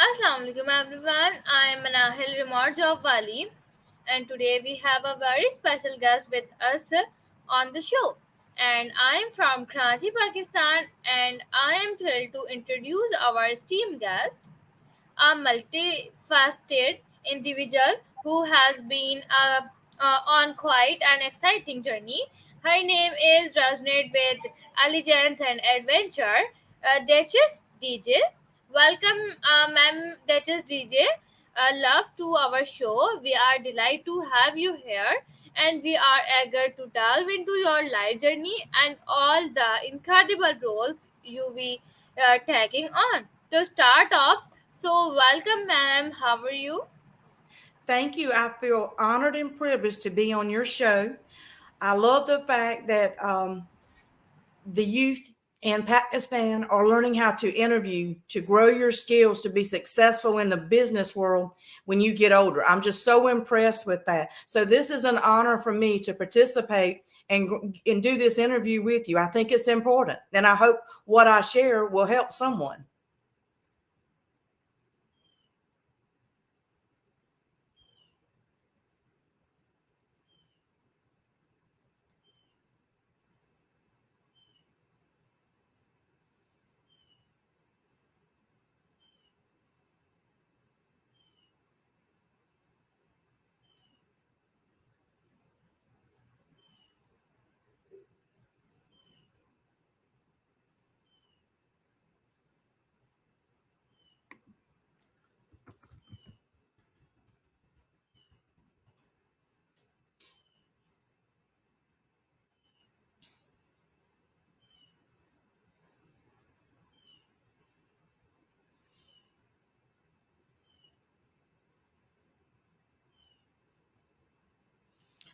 Assalamu alaikum everyone. I am Manahil Remarj of Bali, and today we have a very special guest with us on the show. And I am from Karachi, Pakistan, and I am thrilled to introduce our esteemed guest, a multifaceted individual who has been on quite an exciting journey. Her name is Resonate with Allegiance and Adventure, Duchess DJ. Welcome, ma'am, Duchess DJ. Love to our show. We are delighted to have you here, and we are eager to delve into your life journey and all the incredible roles you be taking on. To start off, so, welcome, ma'am. How are you? Thank you. I feel honored and privileged to be on your show. I love the fact that the youth in Pakistan are learning how to interview to grow your skills to be successful in the business world when you get older. I'm just so impressed with that. So this is an honor for me to participate and do this interview with you. I think it's important, and I hope what I share will help someone.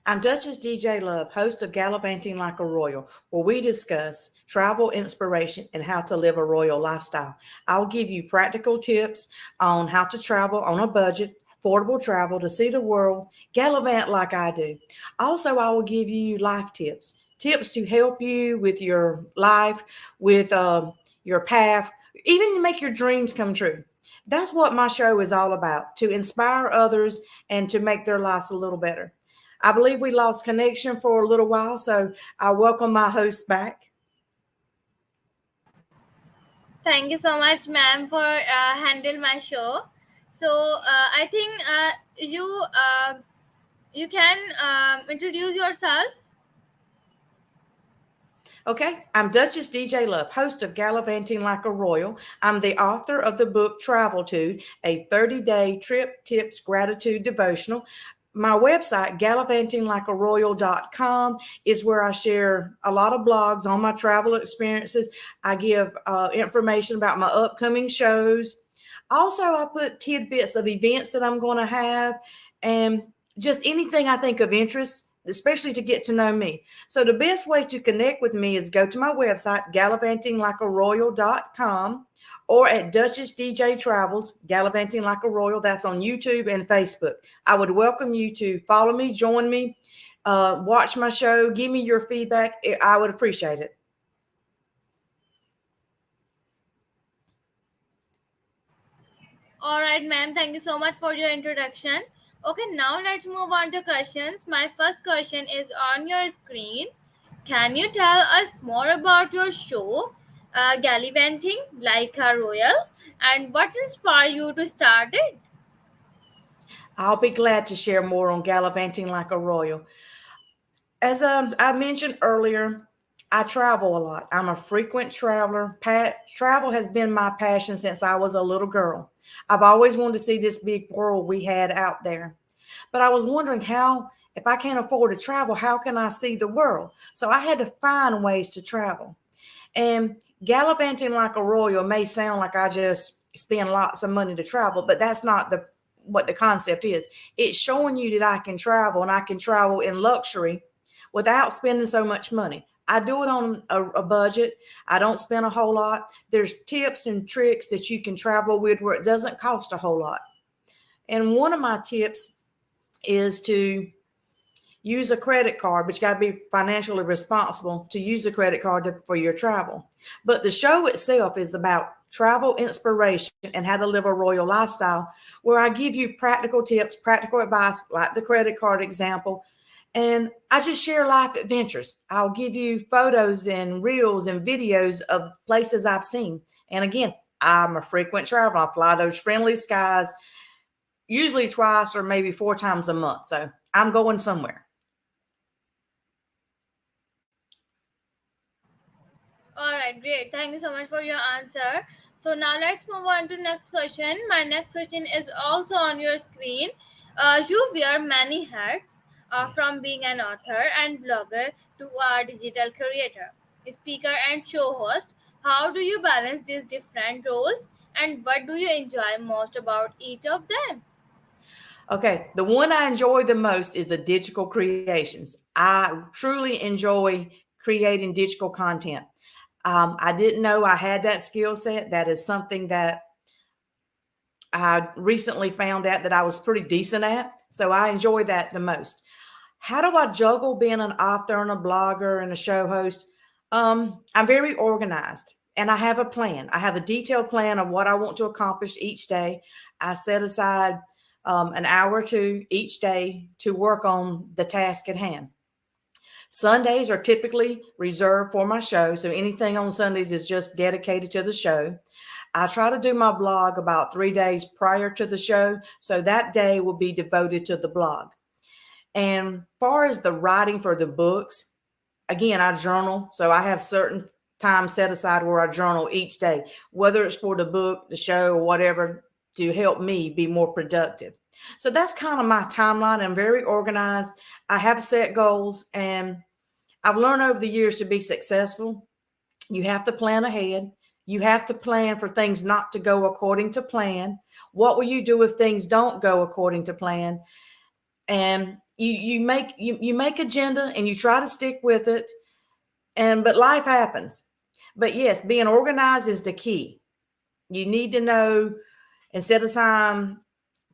I'm Duchess DJ Love, host of Gallivanting Like a Royal, where we discuss travel inspiration and how to live a royal lifestyle. I'll give you practical tips on how to travel on a budget, affordable travel to see the world, gallivant like I do. Also, I will give you life tips, tips to help you with your life, with your path, even to make your dreams come true. That's what my show is all about, to inspire others and to make their lives a little better. I believe we lost connection for a little while, so I welcome my host back. Thank you so much, ma'am, for handle my show. So, I think you can introduce yourself. Okay, I'm Duchess DJ Love, host of Gallivanting Like a Royal. I'm the author of the book Travel To, a 30-day trip tips gratitude devotional. My website, gallivantinglikearoyal.com, is where I share a lot of blogs on my travel experiences. I give information about my upcoming shows. Also, I put tidbits of events that I'm going to have and just anything I think of interest, especially to get to know me. So the best way to connect with me is go to my website, gallivantinglikearoyal.com, or at Duchess DJ Travels, Gallivanting Like a Royal. That's on YouTube and Facebook. I would welcome you to follow me, join me, watch my show, give me your feedback. I would appreciate it. All right, ma'am. Thank you so much for your introduction. Okay, now let's move on to questions. My first question is on your screen. Can you tell us more about your show, Gallivanting Like a Royal, and what inspired you to start it? I'll be glad to share more on Gallivanting Like a Royal. As I mentioned earlier, I travel a lot. I'm a frequent traveler. Travel has been my passion since I was a little girl. I've always wanted to see this big world we had out there. But I was wondering how, if I can't afford to travel, how can I see the world? So I had to find ways to travel. And gallivanting like a royal may sound like I just spend lots of money to travel, but that's not the what the concept is. It's showing you that I can travel and I can travel in luxury without spending so much money. I do it on a budget. I don't spend a whole lot. There's tips and tricks that you can travel with where it doesn't cost a whole lot. And one of my tips is to use a credit card, but you got to be financially responsible to use a credit card for your travel. But the show itself is about travel inspiration and how to live a royal lifestyle, where I give you practical tips, practical advice, like the credit card example. And I just share life adventures. I'll give you photos and reels and videos of places I've seen. And again, I'm a frequent traveler. I fly those friendly skies usually twice or maybe 4 times a month. So I'm going somewhere. All right, great. Thank you so much for your answer. So now let's move on to next question. My next question is also on your screen. You wear many hats, Yes. from being an author and blogger to a digital creator, speaker, and show host. How do you balance these different roles, and what do you enjoy most about each of them? Okay, the one I enjoy the most is the digital creations. I truly enjoy creating digital content. I didn't know I had that skill set. That is something that I recently found out that I was pretty decent at. So I enjoy that the most. How do I juggle being an author and a blogger and a show host? I'm very organized and I have a plan. I have a detailed plan of what I want to accomplish each day. I set aside an hour or two each day to work on the task at hand. Sundays are typically reserved for my show. So anything on Sundays is just dedicated to the show. I try to do my blog about 3 days prior to the show. So that day will be devoted to the blog. And far as the writing for the books, again, I journal. So I have certain time set aside where I journal each day, whether it's for the book, the show, or whatever, to help me be more productive. So that's kind of my timeline. I'm very organized. I have set goals, and I've learned over the years to be successful. You have to plan ahead. You have to plan for things not to go according to plan. What will you do if things don't go according to plan? And you make agenda and you try to stick with it, and but life happens. But yes, being organized is the key. You need to know and set aside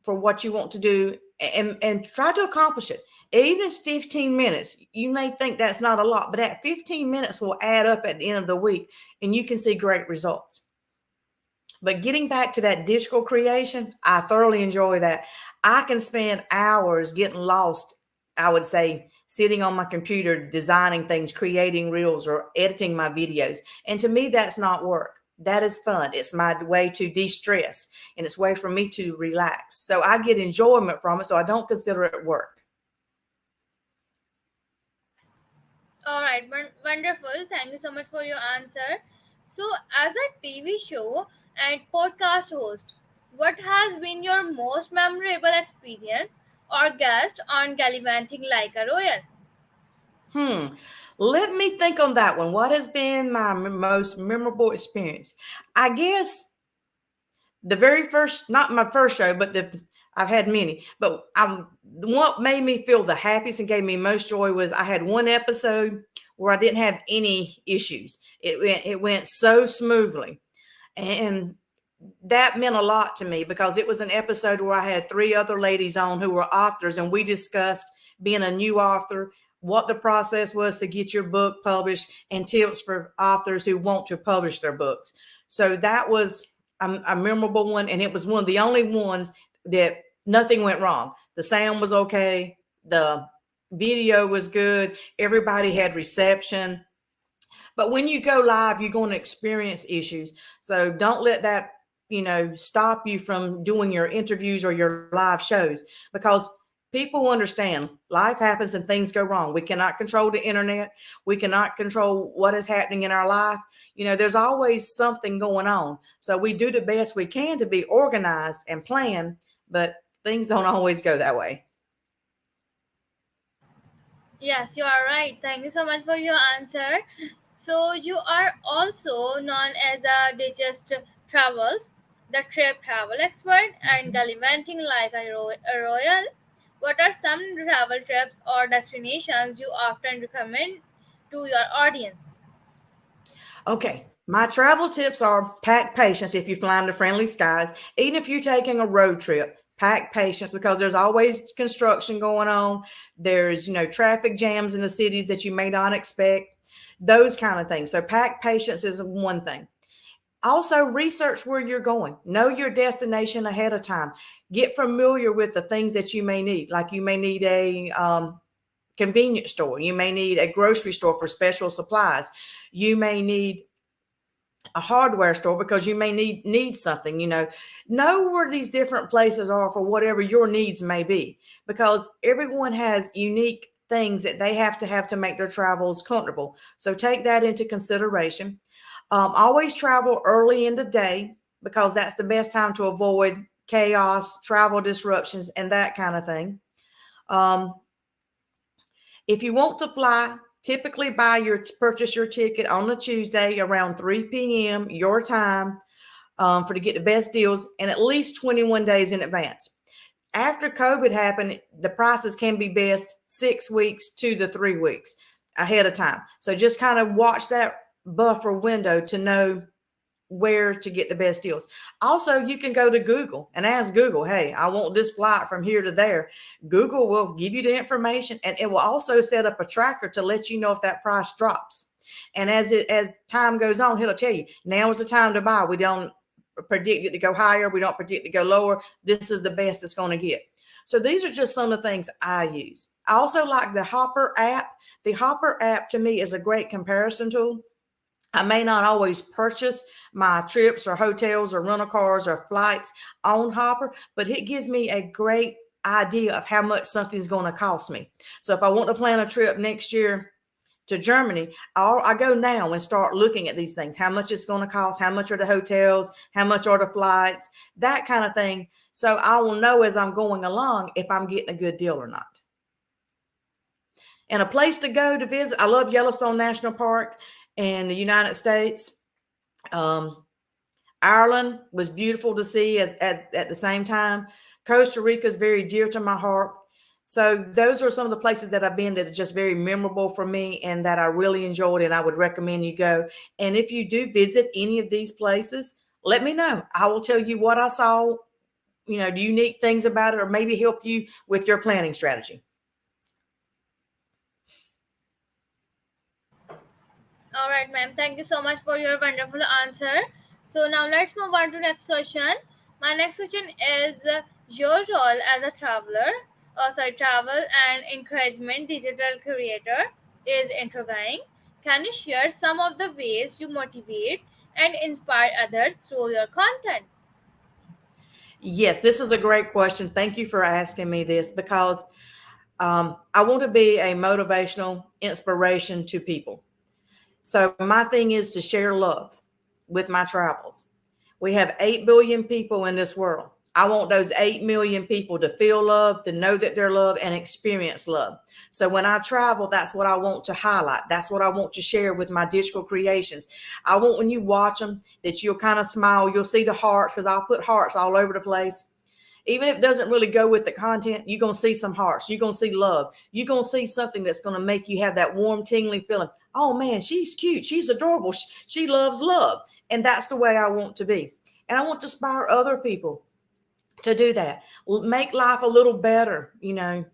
for what you want to do, and try to accomplish it. Even if it's 15 minutes, you may think that's not a lot, but that 15 minutes will add up at the end of the week and you can see great results. But getting back to that digital creation, I thoroughly enjoy that. I can spend hours getting lost, I would say, sitting on my computer, designing things, creating reels, or editing my videos. And to me, that's not work. That is fun. It's my way to de stress and it's a way for me to relax. So I get enjoyment from it. So I don't consider it work. All right, wonderful. Thank you so much for your answer. So, as a TV show and podcast host, what has been your most memorable experience or guest on Gallivanting Like a Royal? Hmm. Let me think on that one. What has been my most memorable experience? I guess the very first, not my first show, but I've had many, but what made me feel the happiest and gave me most joy was I had one episode where I didn't have any issues. It went so smoothly, and that meant a lot to me because it was an episode where I had three other ladies on who were authors, and we discussed being a new author, what the process was to get your book published, and tips for authors who want to publish their books. So that was a memorable one, and it was one of the only ones that nothing went wrong. The sound was okay, the video was good, everybody had reception. But when you go live, you're going to experience issues. So don't let that, stop you from doing your interviews or your live shows, because people understand life happens and things go wrong. We cannot control the internet. We cannot control what is happening in our life. There's always something going on. So we do the best we can to be organized and plan, but things don't always go that way. Yes, you are right. Thank you so much for your answer. So, you are also known as a digest travels, the trip travel expert, and gallivanting like a royal. What are some travel trips or destinations you often recommend to your audience? Okay, my travel tips are pack patience if you're flying to friendly skies. Even if you're taking a road trip, pack patience because there's always construction going on. There's, traffic jams in the cities that you may not expect, those kind of things. So pack patience is one thing. Also, research where you're going. Know your destination ahead of time. Get familiar with the things that you may need. Like you may need a convenience store. You may need a grocery store for special supplies. You may need a hardware store because you may need something. Know where these different places are for whatever your needs may be, because everyone has unique things that they have to make their travels comfortable. So take that into consideration. Always travel early in the day because that's the best time to avoid chaos, travel disruptions, and that kind of thing. Um, if you want to fly, typically purchase your ticket on a Tuesday around 3 p.m. your time, for to get the best deals, and at least 21 days in advance. After COVID happened, the prices can be best 6 weeks to the 3 weeks ahead of time. So just kind of watch that buffer window to know where to get the best deals. Also, you can go to Google and ask Google, hey, I want this flight from here to there. Google will give you the information, and it will also set up a tracker to let you know if that price drops. And as time goes on, it'll tell you now is the time to buy. We don't predict it to go higher. We don't predict it to go lower. This is the best it's going to get. So these are just some of the things I use. I also like the Hopper app. The Hopper app to me is a great comparison tool. I may not always purchase my trips or hotels or rental cars or flights on Hopper, but it gives me a great idea of how much something's going to cost me. So if I want to plan a trip next year to Germany, I go now and start looking at these things. How much it's going to cost? How much are the hotels? How much are the flights? That kind of thing. So I will know as I'm going along if I'm getting a good deal or not. And a place to go to visit, I love Yellowstone National Park in the United States. Um, Ireland was beautiful to see at the same time. Costa Rica is very dear to my heart. So those are some of the places that I've been that are just very memorable for me and that I really enjoyed, and I would recommend you go. And if you do visit any of these places, let me know. I will tell you what I saw, the unique things about it, or maybe help you with your planning strategy. All right, ma'am. Thank you so much for your wonderful answer. So now let's move on to next question. My next question is your role as a travel and encouragement digital creator is intriguing. Can you share some of the ways you motivate and inspire others through your content? Yes, this is a great question. Thank you for asking me this because I want to be a motivational inspiration to people. So my thing is to share love with my travels. We have 8 billion people in this world. I want those 8 million people to feel love, to know that they're loved, and experience love. So when I travel, that's what I want to highlight. That's what I want to share with my digital creations. I want when you watch them that you'll kind of smile. You'll see the hearts because I'll put hearts all over the place. Even if it doesn't really go with the content, you're going to see some hearts. You're going to see love. You're going to see something that's going to make you have that warm, tingling feeling. Oh man, she's cute. She's adorable. She loves love. And that's the way I want to be. And I want to inspire other people to do that. Make life a little better.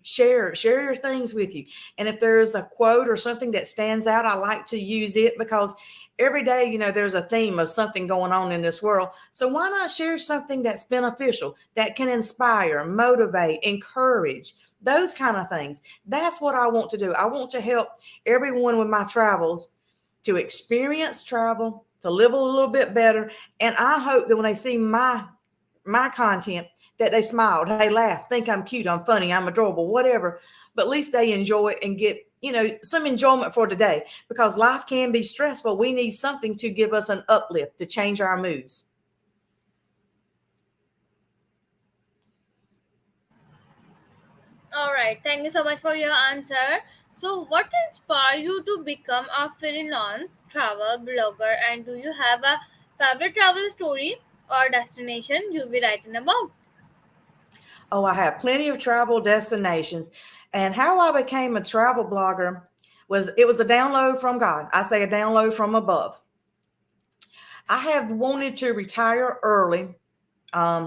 Share your things with you. And if there's a quote or something that stands out, I like to use it because every day, there's a theme of something going on in this world. So why not share something that's beneficial, that can inspire, motivate, encourage, those kind of things? That's what I want to do. I want to help everyone with my travels to experience travel, to live a little bit better. And I hope that when they see my content, that they smile, they laugh, think I'm cute, I'm funny, I'm adorable, whatever. But at least they enjoy it and get, some enjoyment for today, because life can be stressful. We need something to give us an uplift, to change our moods. All right. Thank you so much for your answer. So, what inspired you to become a freelance travel blogger, and do you have a favorite travel story or destination you will writing about? Oh, I have plenty of travel destinations. And how I became a travel blogger was a download from God. I say a download from above. I have wanted to retire early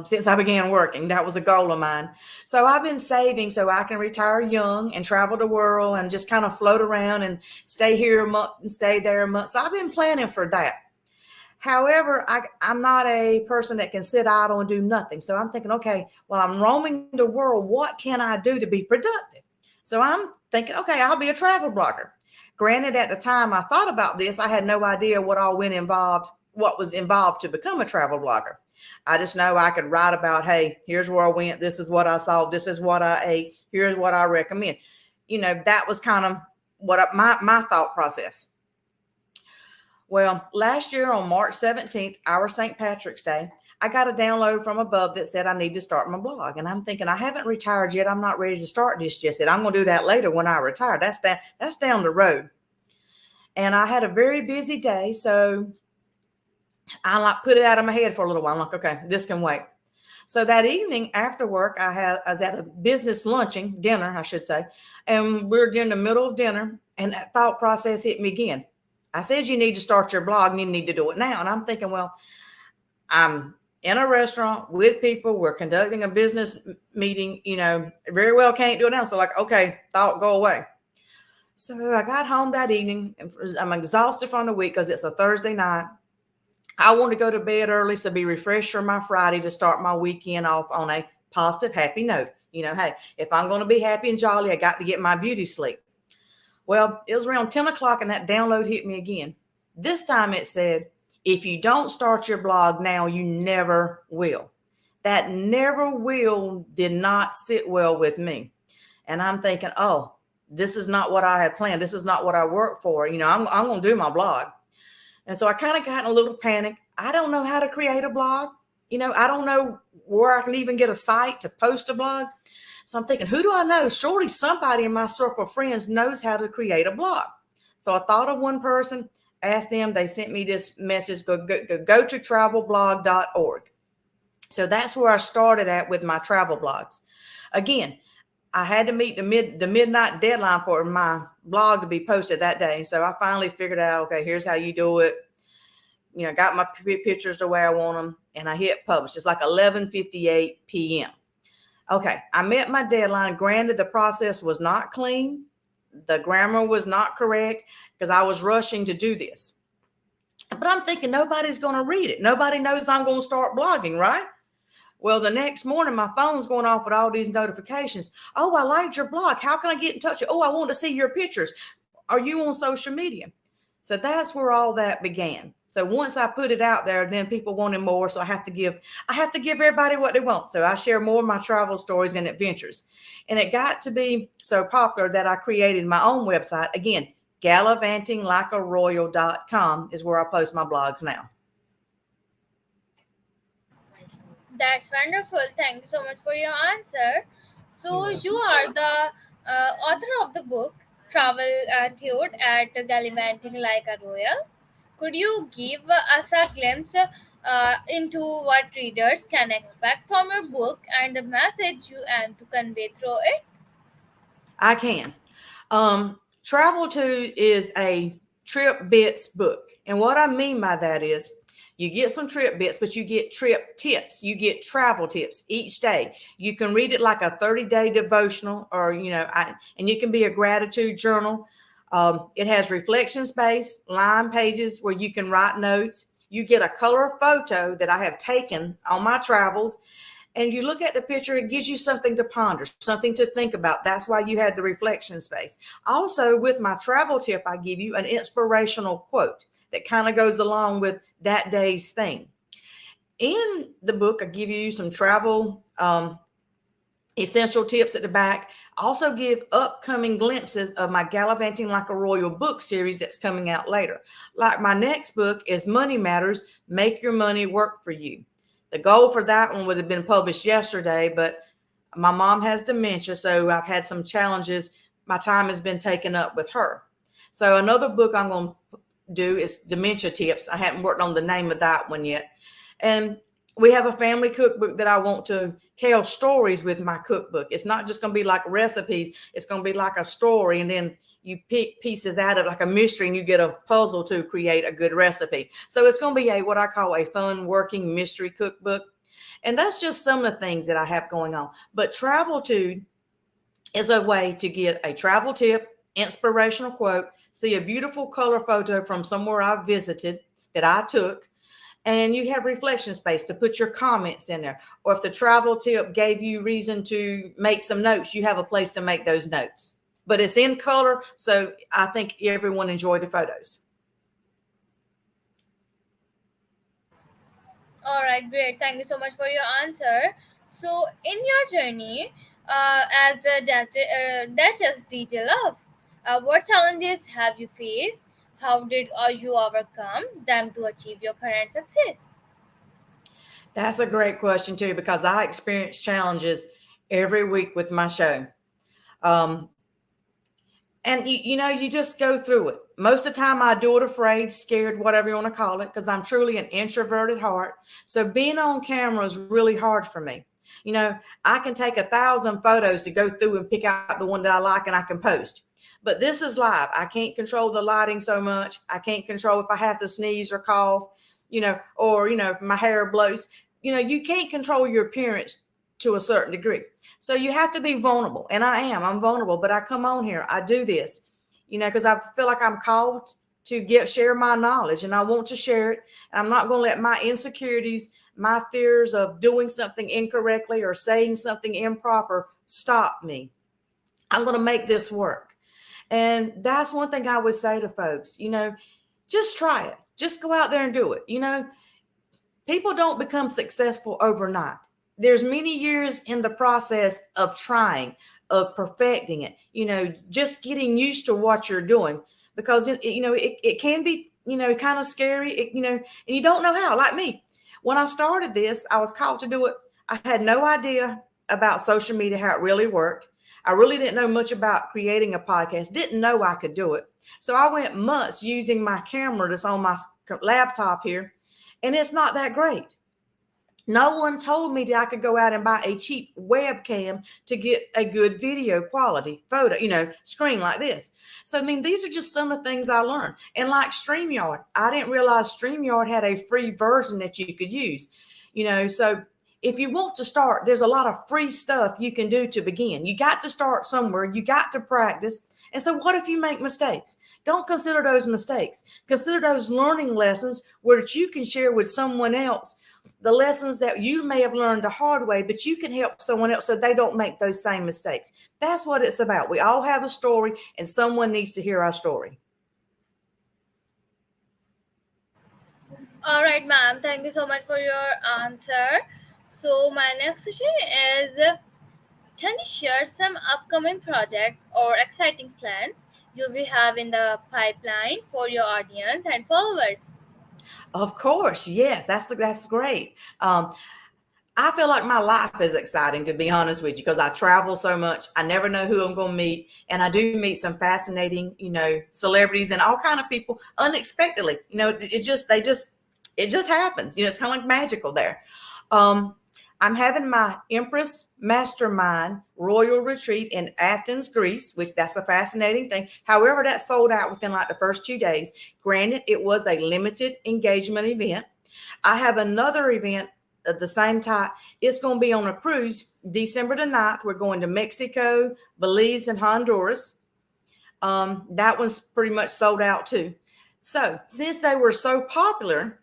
since I began working. That was a goal of mine. So I've been saving so I can retire young and travel the world and just kind of float around and stay here a month and stay there a month. So I've been planning for that. However, I'm not a person that can sit idle and do nothing. So I'm thinking, okay, well, I'm roaming the world. What can I do to be productive? So I'm thinking, okay, I'll be a travel blogger. Granted, at the time I thought about this, I had no idea what was involved to become a travel blogger. I just know I could write about, hey, here's where I went. This is what I saw. This is what I ate. Here's what I recommend. That was kind of my thought process. Well, last year on March 17th, our St. Patrick's Day, I got a download from above that said I need to start my blog. And I'm thinking, I haven't retired yet. I'm not ready to start this just yet. I'm going to do that later when I retire. That's down the road. And I had a very busy day. So I put it out of my head for a little while. I'm like, okay, this can wait. So that evening after work, I was at a business dinner, I should say. And we were in the middle of dinner. And that thought process hit me again. I said, you need to start your blog and you need to do it now. And I'm thinking, well, I'm in a restaurant with people. We're conducting a business meeting, very well can't do it now. So like, okay, thought go away. So I got home that evening. I'm exhausted from the week because it's a Thursday night. I want to go to bed early so be refreshed for my Friday to start my weekend off on a positive, happy note. Hey, if I'm going to be happy and jolly, I got to get my beauty sleep. Well, it was around 10 o'clock and that download hit me again. This time it said, if you don't start your blog now, you never will. That never will did not sit well with me. And I'm thinking, oh, this is not what I had planned. This is not what I worked for. I'm going to do my blog. And so I kind of got in a little panic. I don't know how to create a blog. I don't know where I can even get a site to post a blog. So I'm thinking, who do I know? Surely somebody in my circle of friends knows how to create a blog. So I thought of one person, asked them, they sent me this message, go to travelblog.org. So that's where I started at with my travel blogs. Again, I had to meet the midnight deadline for my blog to be posted that day. So I finally figured out, okay, here's how you do it. Got my pictures the way I want them, and I hit publish. It's like 11:58 p.m. Okay, I met my deadline. Granted, the process was not clean. The grammar was not correct because I was rushing to do this. But I'm thinking nobody's going to read it. Nobody knows I'm going to start blogging, right? Well, the next morning, my phone's going off with all these notifications. Oh, I liked your blog. How can I get in touch with you? Oh, I want to see your pictures. Are you on social media? So that's where all that began. So once I put it out there, then people wanted more. So I have to give everybody what they want. So I share more of my travel stories and adventures. And it got to be so popular that I created my own website. Again, gallivantinglikearoyal.com is where I post my blogs now. That's wonderful. Thank you so much for your answer. You're So, you welcome. are the author of the book Travel Attitude at Gallivanting Like a Royal. Could you give us a glimpse into what readers can expect from your book and the message you aim to convey through it? I can. Travel to is a trip bits book. And what I mean by that is you get some trip bits, but you get trip tips. You get travel tips each day. You can read it like a 30-day devotional or, and you can be a gratitude journal. It has reflection space, line pages where you can write notes. You get a color photo that I have taken on my travels. And you look at the picture, it gives you something to ponder, something to think about. That's why you had the reflection space. Also, with my travel tip, I give you an inspirational quote that kind of goes along with that day's theme. In the book, I give you some travel essential tips at the back. I also give upcoming glimpses of my Gallivanting Like a Royal book series that's coming out later. Like my next book is Money Matters, Make Your Money Work for You. The goal for that one would have been published yesterday, but my mom has dementia, so I've had some challenges. My time has been taken up with her. So another book I'm going to do is Dementia Tips. I haven't worked on the name of that one yet. And we have a family cookbook that I want to tell stories with my cookbook. It's not just going to be like recipes. It's going to be like a story, and then you pick pieces out of like a mystery and you get a puzzle to create a good recipe. So it's going to be what I call a fun working mystery cookbook. And that's just some of the things that I have going on. But Traveltude is a way to get a travel tip, inspirational quote, see a beautiful color photo from somewhere I visited that I took, and you have reflection space to put your comments in there. Or if the travel tip gave you reason to make some notes, you have a place to make those notes. But it's in color, so I think everyone enjoyed the photos. All right, great. Thank you so much for your answer. So, in your journey as a Duchess DJ Love, what challenges have you faced? How did you overcome them to achieve your current success? That's a great question too, because I experience challenges every week with my show. Um, and you just go through it. Most of the time I do it afraid, scared, whatever you want to call it, because I'm truly an introverted heart. So being on camera is really hard for me. I can take 1,000 photos to go through and pick out the one that I like and I can post. But this is live. I can't control the lighting so much. I can't control if I have to sneeze or cough, or if my hair blows. You can't control your appearance to a certain degree. So you have to be vulnerable. And I'm vulnerable, but I come on here. I do this, because I feel like I'm called to share my knowledge, and I want to share it. And I'm not going to let my insecurities, my fears of doing something incorrectly or saying something improper stop me. I'm going to make this work. And that's one thing I would say to folks, just try it. Just go out there and do it. People don't become successful overnight. There's many years in the process of trying, of perfecting it, just getting used to what you're doing, because it can be, kind of scary, and you don't know how. Like me, when I started this, I was called to do it. I had no idea about social media, how it really worked. I really didn't know much about creating a podcast, didn't know I could do it. So I went months using my camera that's on my laptop here, and it's not that great. No one told me that I could go out and buy a cheap webcam to get a good video quality photo, screen like this. So, I mean, these are just some of the things I learned. And like StreamYard, I didn't realize StreamYard had a free version that you could use, so if you want to start, there's a lot of free stuff you can do to begin. You got to start somewhere. You got to practice. And so what if you make mistakes? Don't consider those mistakes. Consider those learning lessons where you can share with someone else the lessons that you may have learned the hard way, but you can help someone else so they don't make those same mistakes. That's what it's about. We all have a story, and someone needs to hear our story. All right, ma'am. Thank you so much for your answer. So, my next question is, can you share some upcoming projects or exciting plans you will have in the pipeline for your audience and followers? Of course, yes, that's great. I feel like my life is exciting, to be honest with you, because I travel so much. I never know who I'm going to meet, and I do meet some fascinating, celebrities and all kind of people unexpectedly. It just happens. It's kind of like magical there. Um, I'm having my Empress Mastermind Royal Retreat in Athens, Greece, which that's a fascinating thing. However, that sold out within like the first 2 days. Granted, it was a limited engagement event. I have another event at the same time. It's going to be on a cruise December the 9th. We're going to Mexico, Belize, and Honduras. That one's pretty much sold out too. So since they were so popular,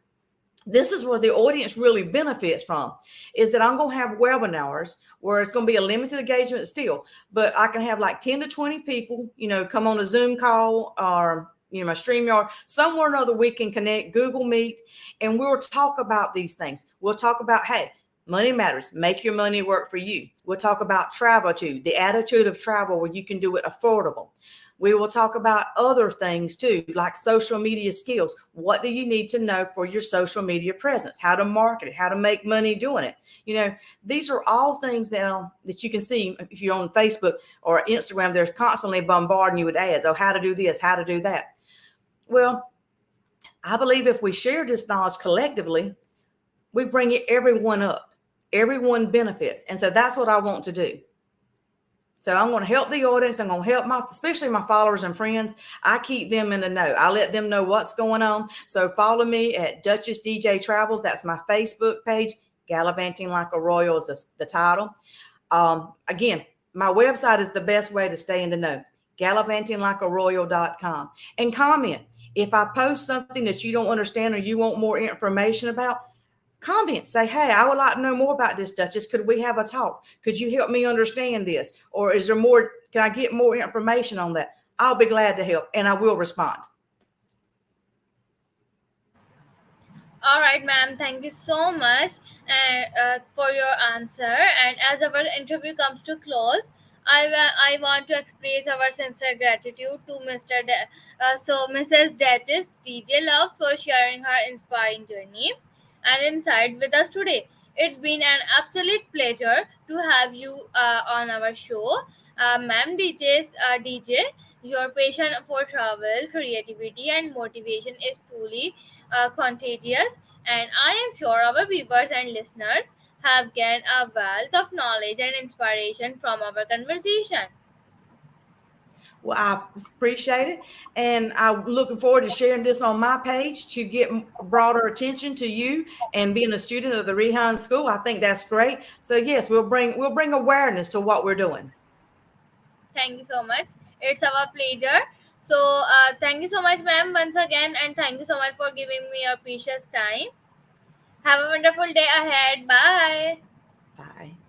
this is where the audience really benefits from, is that I'm going to have webinars where it's going to be a limited engagement still, but I can have like 10 to 20 people, come on a Zoom call or, my StreamYard, somewhere or another we can connect, Google Meet, and we'll talk about these things. We'll talk about, hey, money matters. Make your money work for you. We'll talk about travel too, the attitude of travel where you can do it affordable. We will talk about other things too, like social media skills. What do you need to know for your social media presence? How to market it, how to make money doing it. These are all things that you can see if you're on Facebook or Instagram. They're constantly bombarding you with ads. Oh, how to do this, how to do that. Well, I believe if we share this knowledge collectively, we bring everyone up. Everyone benefits. And so that's what I want to do. So I'm going to help the audience. I'm going to help especially my followers and friends. I keep them in the know. I let them know what's going on. So follow me at DuchessDJ Travels. That's my Facebook page. Gallivanting Like a Royal is the title. Again, my website is the best way to stay in the know. Gallivantinglikearoyal.com. And comment. If I post something that you don't understand or you want more information about, comment. Say, hey, I would like to know more about this, Duchess. Could we have a talk? Could you help me understand this? Or is there more? Can I get more information on that? I'll be glad to help and I will respond. All right, ma'am. Thank you so much for your answer. And as our interview comes to close, I want to express our sincere gratitude to Mrs. Duchess DJ Love for sharing her inspiring journey and insight with us today. It's been an absolute pleasure to have you on our show, ma'am. DJ. Your passion for travel, creativity, and motivation is truly contagious, and I am sure our viewers and listeners have gained a wealth of knowledge and inspiration from our conversation. Well, I appreciate it. And I'm looking forward to sharing this on my page to get broader attention to you and being a student of the Rehan School. I think that's great. So yes, we'll bring awareness to what we're doing. Thank you so much. It's our pleasure. So, thank you so much, ma'am, once again, and thank you so much for giving me your precious time. Have a wonderful day ahead. Bye. Bye.